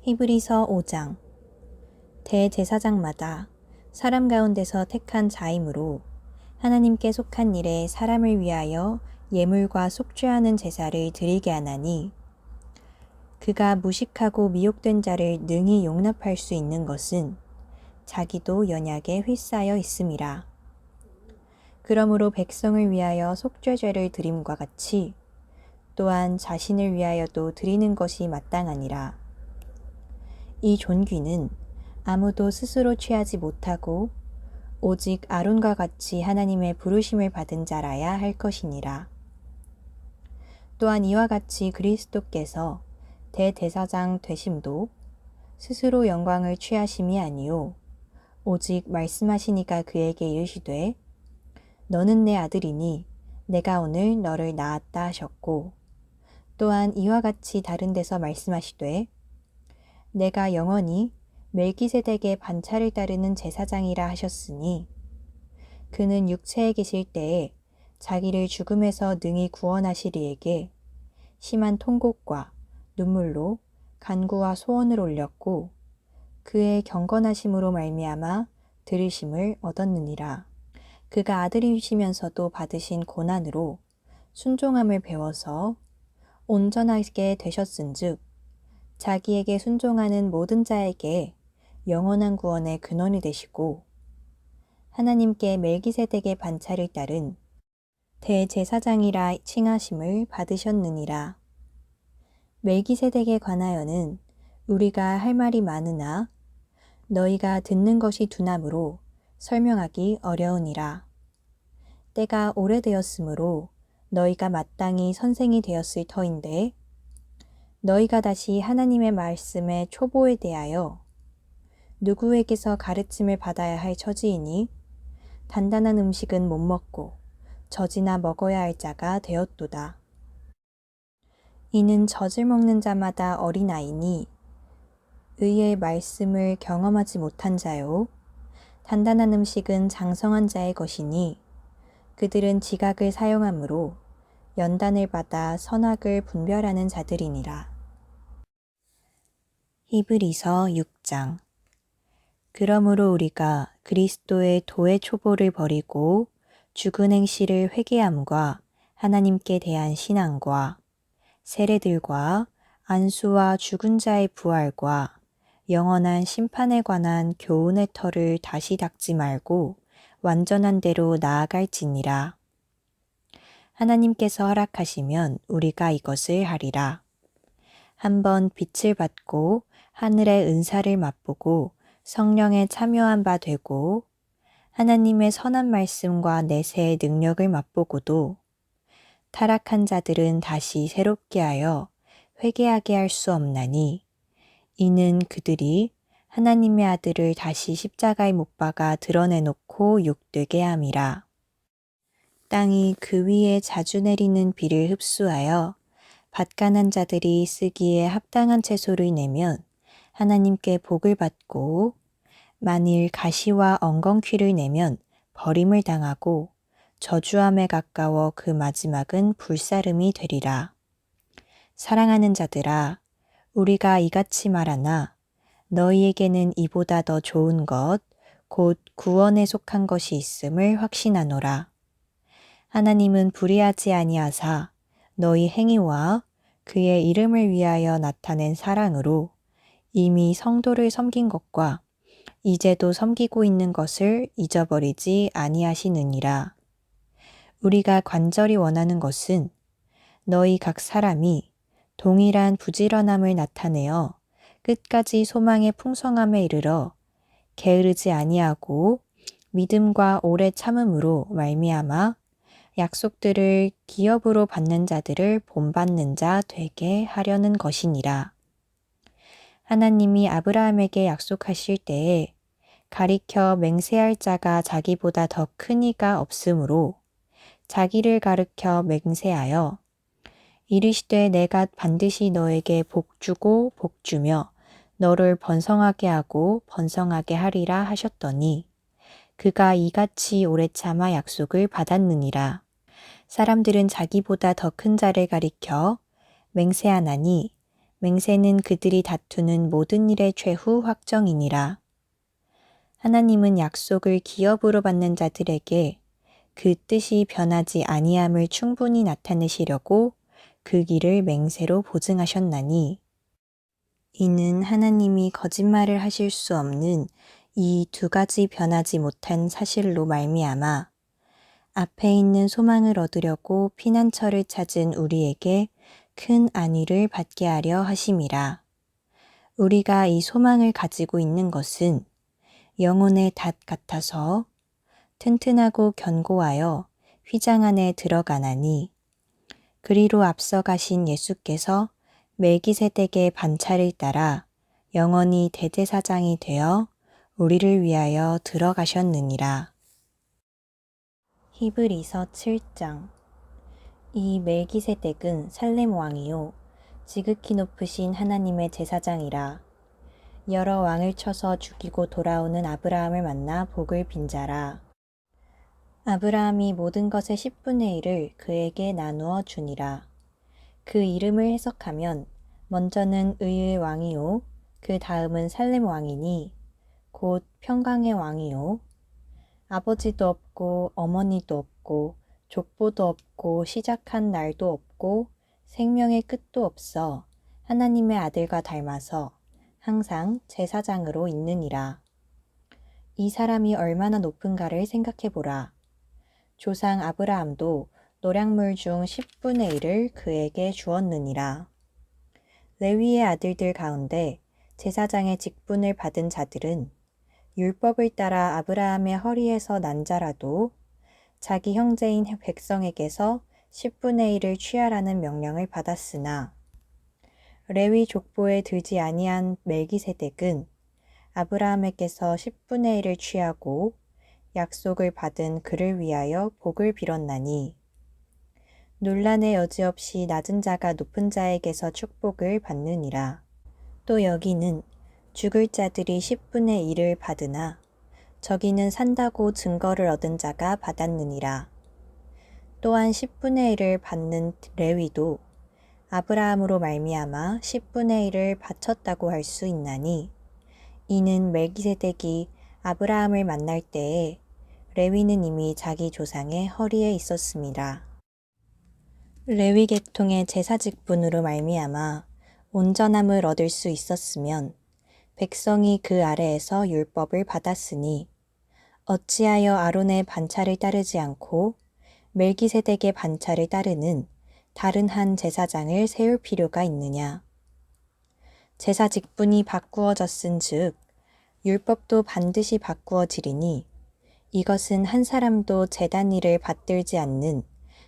히브리서 5장. 대제사장마다 사람 가운데서 택한 자임으로 하나님께 속한 일에 사람을 위하여 예물과 속죄하는 제사를 드리게 하나니, 그가 무식하고 미혹된 자를 능히 용납할 수 있는 것은 자기도 연약에 휩싸여 있음이라. 그러므로 백성을 위하여 속죄제를 드림과 같이 또한 자신을 위하여도 드리는 것이 마땅하니라. 이 존귀는 아무도 스스로 취하지 못하고 오직 아론과 같이 하나님의 부르심을 받은 자라야 할 것이니라. 또한 이와 같이 그리스도께서 대제사장 되심도 스스로 영광을 취하심이 아니요 오직 말씀하시니까 그에게 이르시되 너는 내 아들이니 내가 오늘 너를 낳았다 하셨고, 또한 이와 같이 다른 데서 말씀하시되 내가 영원히 멜기세덱의 반차를 따르는 제사장이라 하셨으니, 그는 육체에 계실 때에 자기를 죽음에서 능히 구원하실 이에게 심한 통곡과 눈물로 간구와 소원을 올렸고 그의 경건하심으로 말미암아 들으심을 얻었느니라. 그가 아들이시면서도 받으신 고난으로 순종함을 배워서 온전하게 되셨은즉 자기에게 순종하는 모든 자에게 영원한 구원의 근원이 되시고, 하나님께 멜기세덱의 반차를 따른 대제사장이라 칭하심을 받으셨느니라. 멜기세덱에 관하여는 우리가 할 말이 많으나 너희가 듣는 것이 두나무로 설명하기 어려우니라. 때가 오래되었으므로 너희가 마땅히 선생이 되었을 터인데, 너희가 다시 하나님의 말씀의 초보에 대하여 누구에게서 가르침을 받아야 할 처지이니 단단한 음식은 못 먹고 젖이나 먹어야 할 자가 되었도다. 이는 젖을 먹는 자마다 어린아이니 의의 말씀을 경험하지 못한 자요, 단단한 음식은 장성한 자의 것이니 그들은 지각을 사용함으로 연단을 받아 선악을 분별하는 자들이니라. 히브리서 6장. 그러므로 우리가 그리스도의 도의 초보를 버리고 죽은 행실을 회개함과 하나님께 대한 신앙과 세례들과 안수와 죽은 자의 부활과 영원한 심판에 관한 교훈의 터를 다시 닦지 말고 완전한 대로 나아갈지니라. 하나님께서 허락하시면 우리가 이것을 하리라. 한번 빛을 받고 하늘의 은사를 맛보고 성령에 참여한 바 되고 하나님의 선한 말씀과 내세의 능력을 맛보고도 타락한 자들은 다시 새롭게 하여 회개하게 할 수 없나니, 이는 그들이 하나님의 아들을 다시 십자가에 못 박아 드러내놓고 욕되게 함이라. 땅이 그 위에 자주 내리는 비를 흡수하여 밭간한 자들이 쓰기에 합당한 채소를 내면 하나님께 복을 받고, 만일 가시와 엉겅퀴를 내면 버림을 당하고 저주함에 가까워 그 마지막은 불사름이 되리라. 사랑하는 자들아, 우리가 이같이 말하나 너희에게는 이보다 더 좋은 것, 곧 구원에 속한 것이 있음을 확신하노라. 하나님은 불의하지 아니하사 너희 행위와 그의 이름을 위하여 나타낸 사랑으로 이미 성도를 섬긴 것과 이제도 섬기고 있는 것을 잊어버리지 아니하시느니라. 우리가 간절히 원하는 것은 너희 각 사람이 동일한 부지런함을 나타내어 끝까지 소망의 풍성함에 이르러 게으르지 아니하고 믿음과 오래 참음으로 말미암아 약속들을 기업으로 받는 자들을 본받는 자 되게 하려는 것이니라. 하나님이 아브라함에게 약속하실 때에 가리켜 맹세할 자가 자기보다 더 큰 이가 없으므로 자기를 가르켜 맹세하여 이르시되 내가 반드시 너에게 복 주고 복 주며 너를 번성하게 하고 번성하게 하리라 하셨더니 그가 이같이 오래 참아 약속을 받았느니라. 사람들은 자기보다 더 큰 자를 가리켜 맹세하나니 맹세는 그들이 다투는 모든 일의 최후 확정이니라. 하나님은 약속을 기업으로 받는 자들에게 그 뜻이 변하지 아니함을 충분히 나타내시려고 그 길을 맹세로 보증하셨나니 이는 하나님이 거짓말을 하실 수 없는 이 두 가지 변하지 못한 사실로 말미암아 앞에 있는 소망을 얻으려고 피난처를 찾은 우리에게 큰 안위를 받게 하려 하심이라. 우리가 이 소망을 가지고 있는 것은 영혼의 닷 같아서 튼튼하고 견고하여 휘장 안에 들어가나니 그리로 앞서 가신 예수께서 멜기세덱의 반차를 따라 영원히 대제사장이 되어 우리를 위하여 들어가셨느니라. 히브리서 7장. 이 멜기세덱은 살렘 왕이요 지극히 높으신 하나님의 제사장이라. 여러 왕을 쳐서 죽이고 돌아오는 아브라함을 만나 복을 빈 자라. 아브라함이 모든 것의 10분의 1을 그에게 나누어 주니라. 그 이름을 해석하면 먼저는 의의 왕이요 그 다음은 살렘 왕이니 곧 평강의 왕이요 아버지도 없고 어머니도 없고 족보도 없고 시작한 날도 없고 생명의 끝도 없어 하나님의 아들과 닮아서 항상 제사장으로 있느니라. 이 사람이 얼마나 높은가를 생각해보라. 조상 아브라함도 노량물 중 10분의 1을 그에게 주었느니라. 레위의 아들들 가운데 제사장의 직분을 받은 자들은 율법을 따라 아브라함의 허리에서 난 자라도 자기 형제인 백성에게서 10분의 1을 취하라는 명령을 받았으나 레위 족보에 들지 아니한 멜기세덱은 아브라함에게서 10분의 1을 취하고 약속을 받은 그를 위하여 복을 빌었나니 논란의 여지없이 낮은 자가 높은 자에게서 축복을 받느니라. 또 여기는 죽을 자들이 10분의 1을 받으나 저기는 산다고 증거를 얻은 자가 받았느니라. 또한 10분의 1을 받는 레위도 아브라함으로 말미암아 10분의 1을 바쳤다고 할 수 있나니 이는 멜기세덱이 아브라함을 만날 때에 레위는 이미 자기 조상의 허리에 있었습니다. 레위 계통의 제사 직분으로 말미암아 온전함을 얻을 수 있었으면 백성이 그 아래에서 율법을 받았으니 어찌하여 아론의 반차를 따르지 않고 멜기세덱의 반차를 따르는 다른 한 제사장을 세울 필요가 있느냐. 제사 직분이 바꾸어졌은즉 율법도 반드시 바꾸어지리니 이것은 한 사람도 제단 일을 받들지 않는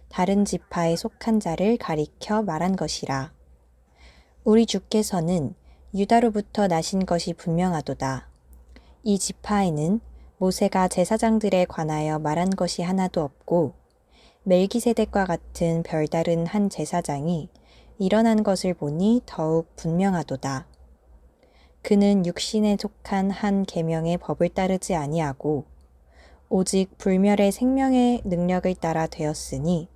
다른 지파에 속한 자를 가리켜 말한 것이라. 우리 주께서는 유다로부터 나신 것이 분명하도다. 이 지파에는 모세가 제사장들에 관하여 말한 것이 하나도 없고 멜기세덱과 같은 별다른 한 제사장이 일어난 것을 보니 더욱 분명하도다. 그는 육신에 속한 한 계명의 법을 따르지 아니하고 오직 불멸의 생명의 능력을 따라 되었으니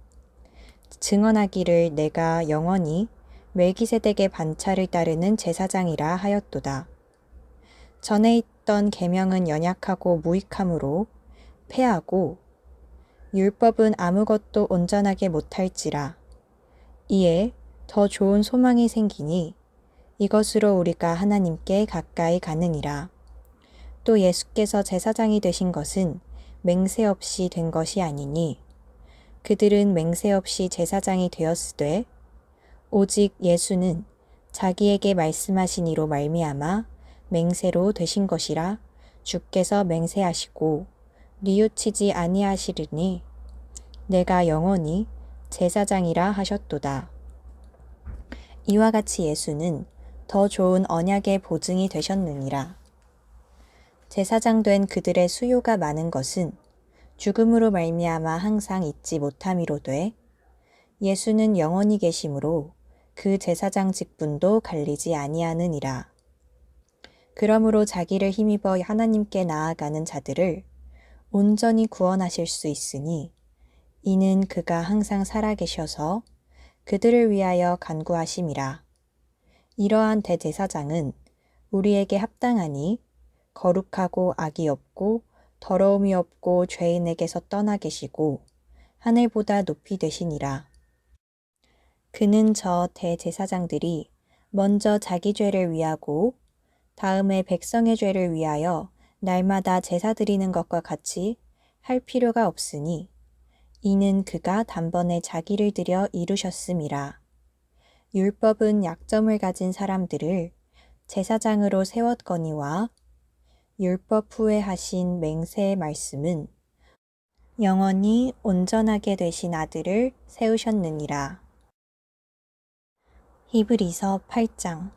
증언하기를 내가 영원히 멜기세덱의 반차를 따르는 제사장이라 하였도다. 전에 있던 계명은 연약하고 무익함으로 패하고 율법은 아무것도 온전하게 못할지라. 이에 더 좋은 소망이 생기니 이것으로 우리가 하나님께 가까이 가느니라. 또 예수께서 제사장이 되신 것은 맹세 없이 된 것이 아니니 그들은 맹세 없이 제사장이 되었으되 오직 예수는 자기에게 말씀하신 이로 말미암아 맹세로 되신 것이라 주께서 맹세하시고 뉘우치지 아니하시리니 내가 영원히 제사장이라 하셨도다. 이와 같이 예수는 더 좋은 언약의 보증이 되셨느니라. 제사장 된 그들의 수요가 많은 것은 죽음으로 말미암아 항상 잊지 못함이로되 예수는 영원히 계심으로 그 제사장 직분도 갈리지 아니하느니라. 그러므로 자기를 힘입어 하나님께 나아가는 자들을 온전히 구원하실 수 있으니 이는 그가 항상 살아계셔서 그들을 위하여 간구하심이라. 이러한 대제사장은 우리에게 합당하니 거룩하고 악이 없고 더러움이 없고 죄인에게서 떠나 계시고 하늘보다 높이 되시니라. 그는 저 대제사장들이 먼저 자기 죄를 위하고 다음에 백성의 죄를 위하여 날마다 제사 드리는 것과 같이 할 필요가 없으니 이는 그가 단번에 자기를 들여 이루셨음이라. 율법은 약점을 가진 사람들을 제사장으로 세웠거니와 율법 후에 하신 맹세의 말씀은 영원히 온전하게 되신 아들을 세우셨느니라. 히브리서 8장.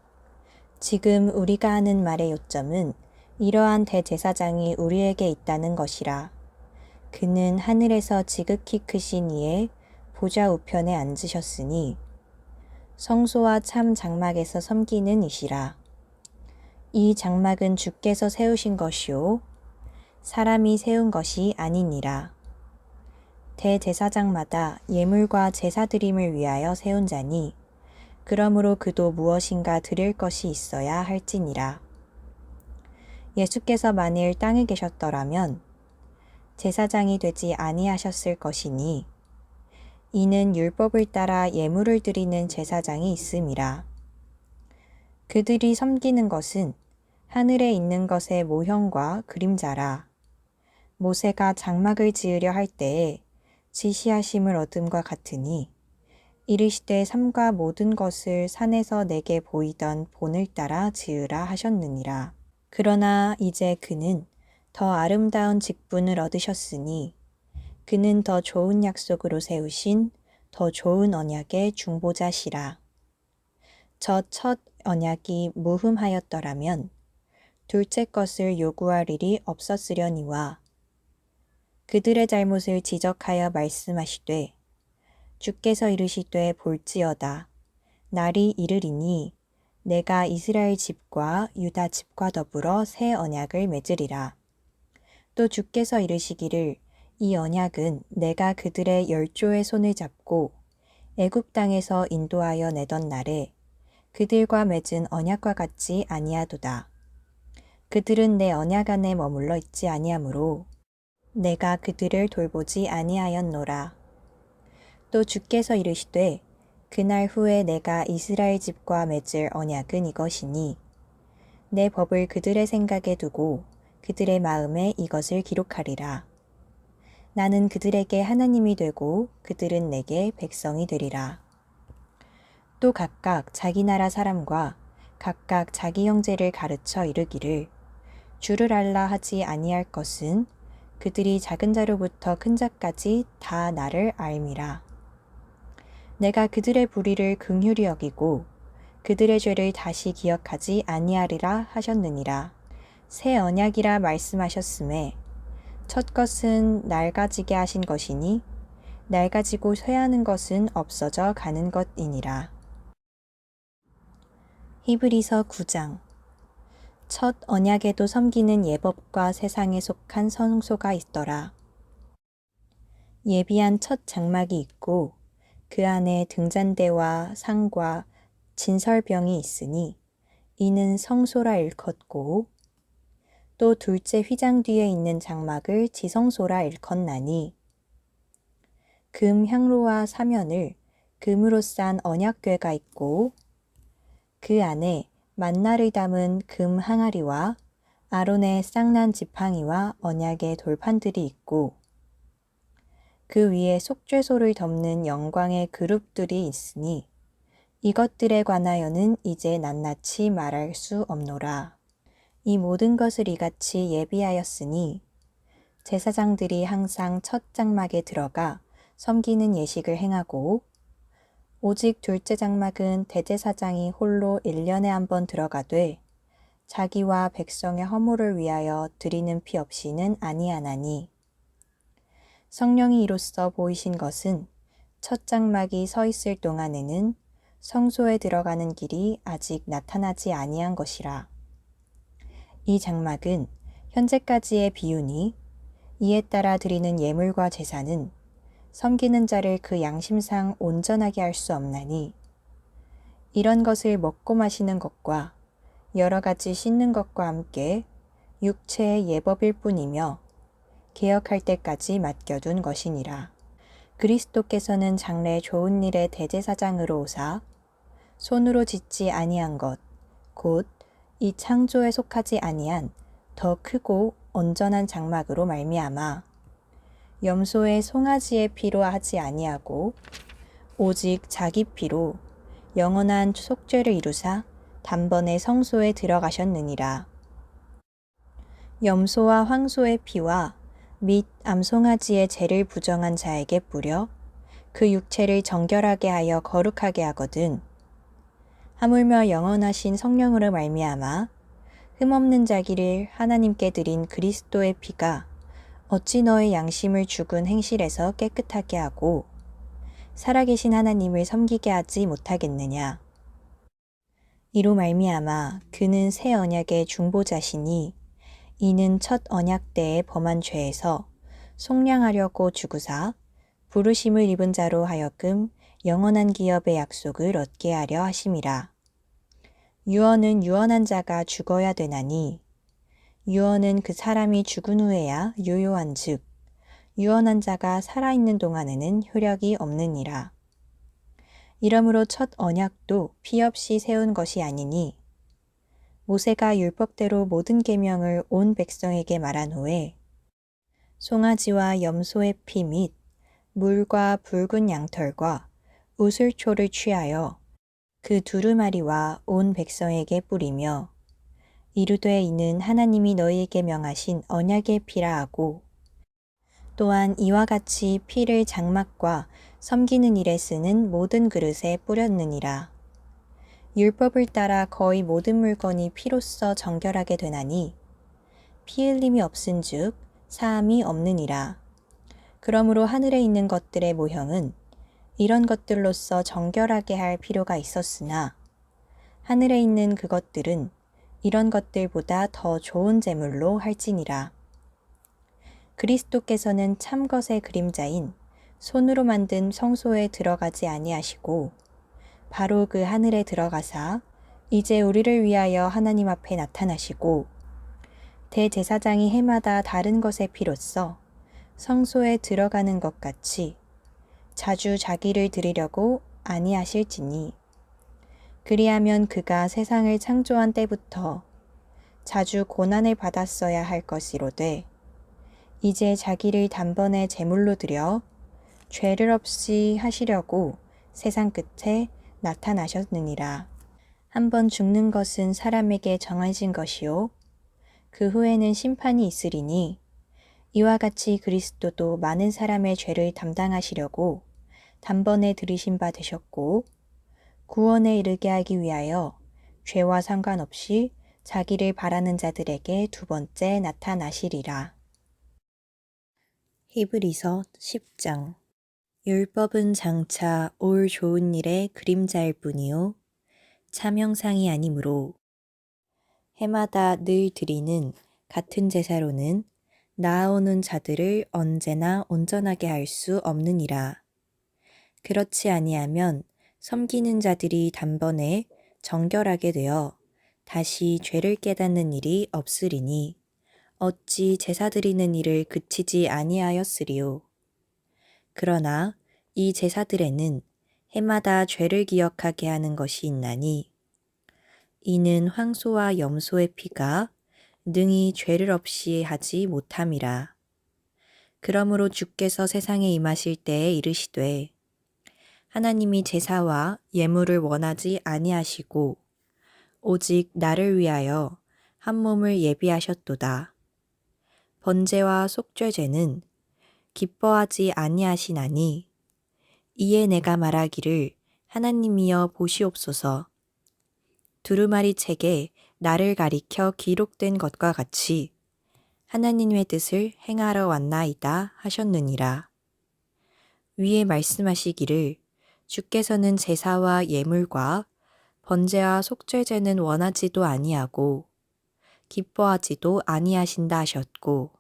지금 우리가 하는 말의 요점은 이러한 대제사장이 우리에게 있다는 것이라. 그는 하늘에서 지극히 크신 이의 보좌 우편에 앉으셨으니 성소와 참 장막에서 섬기는 이시라. 이 장막은 주께서 세우신 것이요 사람이 세운 것이 아니니라. 대제사장마다 예물과 제사 드림을 위하여 세운 자니 그러므로 그도 무엇인가 드릴 것이 있어야 할지니라. 예수께서 만일 땅에 계셨더라면 제사장이 되지 아니하셨을 것이니 이는 율법을 따라 예물을 드리는 제사장이 있음이라. 그들이 섬기는 것은 하늘에 있는 것의 모형과 그림자라. 모세가 장막을 지으려 할 때에 지시하심을 얻음과 같으니 이르시되 삼가 모든 것을 산에서 내게 보이던 본을 따라 지으라 하셨느니라. 그러나 이제 그는 더 아름다운 직분을 얻으셨으니 그는 더 좋은 약속으로 세우신 더 좋은 언약의 중보자시라. 저 첫 언약이 무흠하였더라면 둘째 것을 요구할 일이 없었으려니와 그들의 잘못을 지적하여 말씀하시되 주께서 이르시되 볼지어다 날이 이르리니 내가 이스라엘 집과 유다 집과 더불어 새 언약을 맺으리라. 또 주께서 이르시기를 이 언약은 내가 그들의 열조의 손을 잡고 애굽 땅에서 인도하여 내던 날에 그들과 맺은 언약과 같지 아니하도다. 그들은 내 언약 안에 머물러 있지 아니하므로 내가 그들을 돌보지 아니하였노라. 또 주께서 이르시되 그날 후에 내가 이스라엘 집과 맺을 언약은 이것이니 내 법을 그들의 생각에 두고 그들의 마음에 이것을 기록하리라. 나는 그들에게 하나님이 되고 그들은 내게 백성이 되리라. 또 각각 자기 나라 사람과 각각 자기 형제를 가르쳐 이르기를 주를 알라 하지 아니할 것은 그들이 작은 자로부터 큰 자까지 다 나를 알미라. 내가 그들의 불의를 긍휼히 여기고 그들의 죄를 다시 기억하지 아니하리라 하셨느니라. 새 언약이라 말씀하셨음에 첫 것은 낡아지게 하신 것이니 낡아지고 쇠하는 것은 없어져 가는 것이니라. 히브리서 9장. 첫 언약에도 섬기는 예법과 세상에 속한 성소가 있더라. 예비한 첫 장막이 있고 그 안에 등잔대와 상과 진설병이 있으니 이는 성소라 일컫고 또 둘째 휘장 뒤에 있는 장막을 지성소라 일컫나니 금 향로와 사면을 금으로 싼 언약궤가 있고 그 안에 만나를 담은 금 항아리와 아론의 쌍난 지팡이와 언약의 돌판들이 있고 그 위에 속죄소를 덮는 영광의 그룹들이 있으니 이것들에 관하여는 이제 낱낱이 말할 수 없노라. 이 모든 것을 이같이 예비하였으니 제사장들이 항상 첫 장막에 들어가 섬기는 예식을 행하고 오직 둘째 장막은 대제사장이 홀로 1년에 한 번 들어가되 자기와 백성의 허물을 위하여 드리는 피 없이는 아니하나니 성령이 이로써 보이신 것은 첫 장막이 서 있을 동안에는 성소에 들어가는 길이 아직 나타나지 아니한 것이라. 이 장막은 현재까지의 비유니 이에 따라 드리는 예물과 제사는 섬기는 자를 그 양심상 온전하게 할 수 없나니 이런 것을 먹고 마시는 것과 여러 가지 씻는 것과 함께 육체의 예법일 뿐이며 개혁할 때까지 맡겨둔 것이니라. 그리스도께서는 장래 좋은 일의 대제사장으로 오사 손으로 짓지 아니한 것, 곧 이 창조에 속하지 아니한 더 크고 온전한 장막으로 말미암아 염소의 송아지의 피로 하지 아니하고 오직 자기 피로 영원한 속죄를 이루사 단번에 성소에 들어가셨느니라. 염소와 황소의 피와 및 암송아지의 죄를 부정한 자에게 뿌려 그 육체를 정결하게 하여 거룩하게 하거든. 하물며 영원하신 성령으로 말미암아 흠없는 자기를 하나님께 드린 그리스도의 피가 어찌 너의 양심을 죽은 행실에서 깨끗하게 하고 살아계신 하나님을 섬기게 하지 못하겠느냐. 이로 말미암아 그는 새 언약의 중보자시니 이는 첫 언약 때에 범한 죄에서 속량하려고 죽으사 부르심을 입은 자로 하여금 영원한 기업의 약속을 얻게 하려 하심이라. 유언은 유언한 자가 죽어야 되나니 유언은 그 사람이 죽은 후에야 유효한 즉 유언한 자가 살아있는 동안에는 효력이 없느니라. 이러므로 첫 언약도 피 없이 세운 것이 아니니 모세가 율법대로 모든 계명을 온 백성에게 말한 후에 송아지와 염소의 피 및 물과 붉은 양털과 우슬초를 취하여 그 두루마리와 온 백성에게 뿌리며 이르되 이는 하나님이 너희에게 명하신 언약의 피라 하고 또한 이와 같이 피를 장막과 섬기는 일에 쓰는 모든 그릇에 뿌렸느니라. 율법을 따라 거의 모든 물건이 피로써 정결하게 되나니 피 흘림이 없은즉 사함이 없느니라. 그러므로 하늘에 있는 것들의 모형은 이런 것들로서 정결하게 할 필요가 있었으나 하늘에 있는 그것들은 이런 것들보다 더 좋은 제물로 할지니라. 그리스도께서는 참 것의 그림자인 손으로 만든 성소에 들어가지 아니하시고 바로 그 하늘에 들어가사 이제 우리를 위하여 하나님 앞에 나타나시고 대제사장이 해마다 다른 것의 피로써 성소에 들어가는 것 같이 자주 자기를 드리려고 아니하실지니 그리하면 그가 세상을 창조한 때부터 자주 고난을 받았어야 할 것이로되 이제 자기를 단번에 제물로 드려 죄를 없이 하시려고 세상 끝에 나타나셨느니라. 한번 죽는 것은 사람에게 정해진 것이요 그 후에는 심판이 있으리니 이와 같이 그리스도도 많은 사람의 죄를 담당하시려고 단번에 들이신 바 되셨고 구원에 이르게 하기 위하여 죄와 상관없이 자기를 바라는 자들에게 두 번째 나타나시리라. 히브리서 10장. 율법은 장차 올 좋은 일의 그림자일 뿐이요 참 형상이 아니므로 해마다 늘 드리는 같은 제사로는 나아오는 자들을 언제나 온전하게 할 수 없느니라. 그렇지 아니하면 섬기는 자들이 단번에 정결하게 되어 다시 죄를 깨닫는 일이 없으리니 어찌 제사 드리는 일을 그치지 아니하였으리요. 그러나 이 제사들에는 해마다 죄를 기억하게 하는 것이 있나니 이는 황소와 염소의 피가 능히 죄를 없이 하지 못함이라. 그러므로 주께서 세상에 임하실 때에 이르시되 하나님이 제사와 예물을 원하지 아니하시고 오직 나를 위하여 한 몸을 예비하셨도다. 번제와 속죄제는 기뻐하지 아니하시나니 이에 내가 말하기를 하나님이여 보시옵소서 두루마리 책에 나를 가리켜 기록된 것과 같이 하나님의 뜻을 행하러 왔나이다 하셨느니라. 위에 말씀하시기를 주께서는 제사와 예물과 번제와 속죄제는 원하지도 아니하고 기뻐하지도 아니하신다 하셨고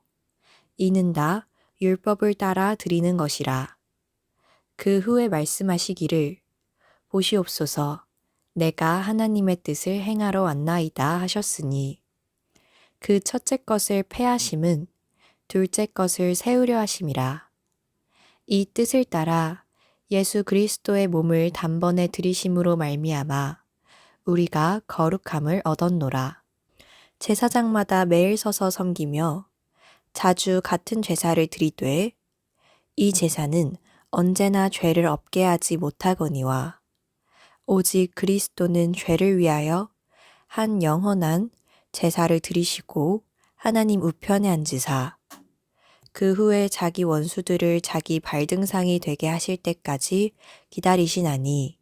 이는 다 율법을 따라 드리는 것이라. 그 후에 말씀하시기를 보시옵소서 내가 하나님의 뜻을 행하러 왔나이다 하셨으니 그 첫째 것을 폐하심은 둘째 것을 세우려 하심이라. 이 뜻을 따라 예수 그리스도의 몸을 단번에 들이심으로 말미암아 우리가 거룩함을 얻었노라. 제사장마다 매일 서서 섬기며 자주 같은 제사를 드리되 이 제사는 언제나 죄를 없게 하지 못하거니와 오직 그리스도는 죄를 위하여 한 영원한 제사를 드리시고 하나님 우편에 앉으사 그 후에 자기 원수들을 자기 발등상이 되게 하실 때까지 기다리시나니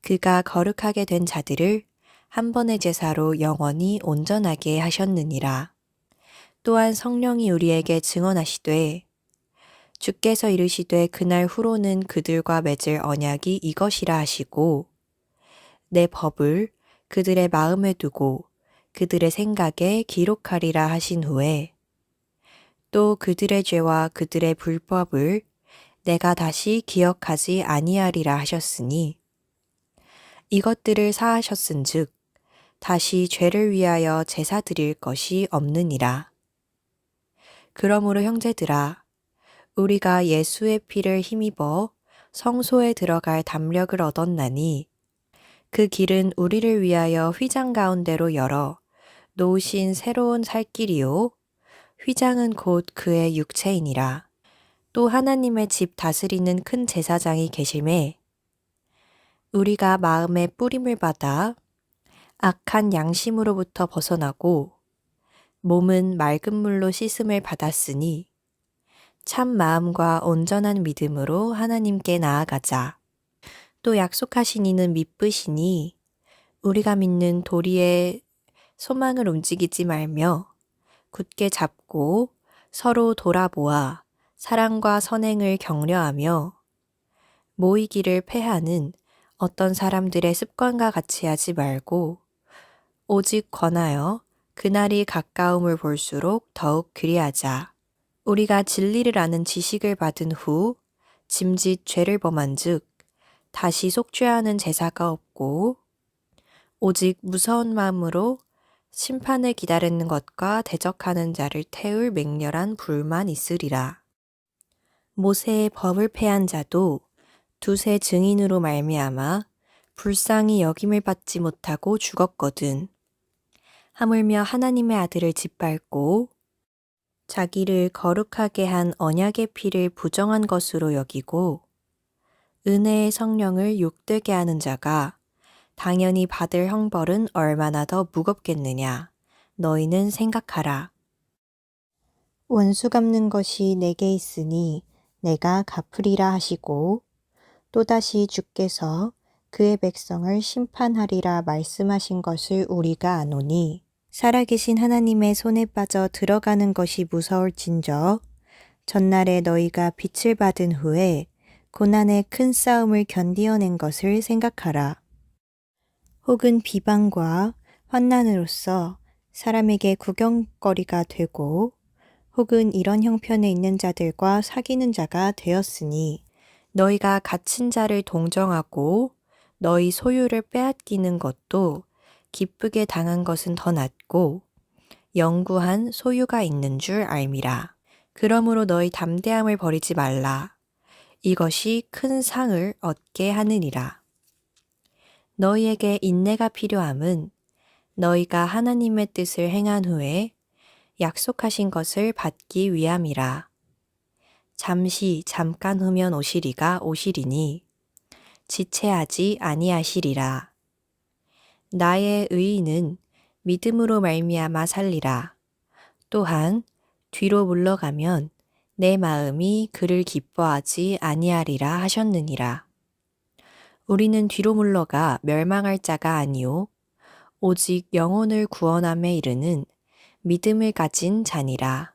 그가 거룩하게 된 자들을 한 번의 제사로 영원히 온전하게 하셨느니라. 또한 성령이 우리에게 증언하시되 주께서 이르시되 그날 후로는 그들과 맺을 언약이 이것이라 하시고 내 법을 그들의 마음에 두고 그들의 생각에 기록하리라 하신 후에 또 그들의 죄와 그들의 불법을 내가 다시 기억하지 아니하리라 하셨으니 이것들을 사하셨은즉 다시 죄를 위하여 제사 드릴 것이 없느니라. 그러므로 형제들아 우리가 예수의 피를 힘입어 성소에 들어갈 담력을 얻었나니 그 길은 우리를 위하여 휘장 가운데로 열어 놓으신 새로운 살 길이요 휘장은 곧 그의 육체이니라. 또 하나님의 집 다스리는 큰 제사장이 계심에 우리가 마음의 뿌림을 받아 악한 양심으로부터 벗어나고 몸은 맑은 물로 씻음을 받았으니 참 마음과 온전한 믿음으로 하나님께 나아가자. 또 약속하신 이는 미쁘시니 우리가 믿는 도리의 소망을 움직이지 말며 굳게 잡고 서로 돌아보아 사랑과 선행을 격려하며 모이기를 패하는 어떤 사람들의 습관과 같이 하지 말고 오직 권하여 그날이 가까움을 볼수록 더욱 그리하자. 우리가 진리를 아는 지식을 받은 후 짐짓 죄를 범한즉 다시 속죄하는 제사가 없고 오직 무서운 마음으로 심판을 기다리는 것과 대적하는 자를 태울 맹렬한 불만 있으리라. 모세의 법을 폐한 자도 두세 증인으로 말미암아 불쌍히 여김을 받지 못하고 죽었거든. 하물며 하나님의 아들을 짓밟고 자기를 거룩하게 한 언약의 피를 부정한 것으로 여기고 은혜의 성령을 욕되게 하는 자가 당연히 받을 형벌은 얼마나 더 무겁겠느냐. 너희는 생각하라. 원수 갚는 것이 내게 있으니 내가 갚으리라 하시고 또다시 주께서 그의 백성을 심판하리라 말씀하신 것을 우리가 아노니 살아계신 하나님의 손에 빠져 들어가는 것이 무서울진저 전날에 너희가 빛을 받은 후에 고난의 큰 싸움을 견디어낸 것을 생각하라. 혹은 비방과 환난으로서 사람에게 구경거리가 되고 혹은 이런 형편에 있는 자들과 사귀는 자가 되었으니 너희가 갇힌 자를 동정하고 너희 소유를 빼앗기는 것도 기쁘게 당한 것은 더 낫고 영구한 소유가 있는 줄 알미라. 그러므로 너희 담대함을 버리지 말라. 이것이 큰 상을 얻게 하느니라. 너희에게 인내가 필요함은 너희가 하나님의 뜻을 행한 후에 약속하신 것을 받기 위함이라. 잠깐 후면 오시리가 오시리니 지체하지 아니하시리라. 나의 의인은 믿음으로 말미암아 살리라. 또한 뒤로 물러가면 내 마음이 그를 기뻐하지 아니하리라 하셨느니라. 우리는 뒤로 물러가 멸망할 자가 아니요 오직 영혼을 구원함에 이르는 믿음을 가진 자니라.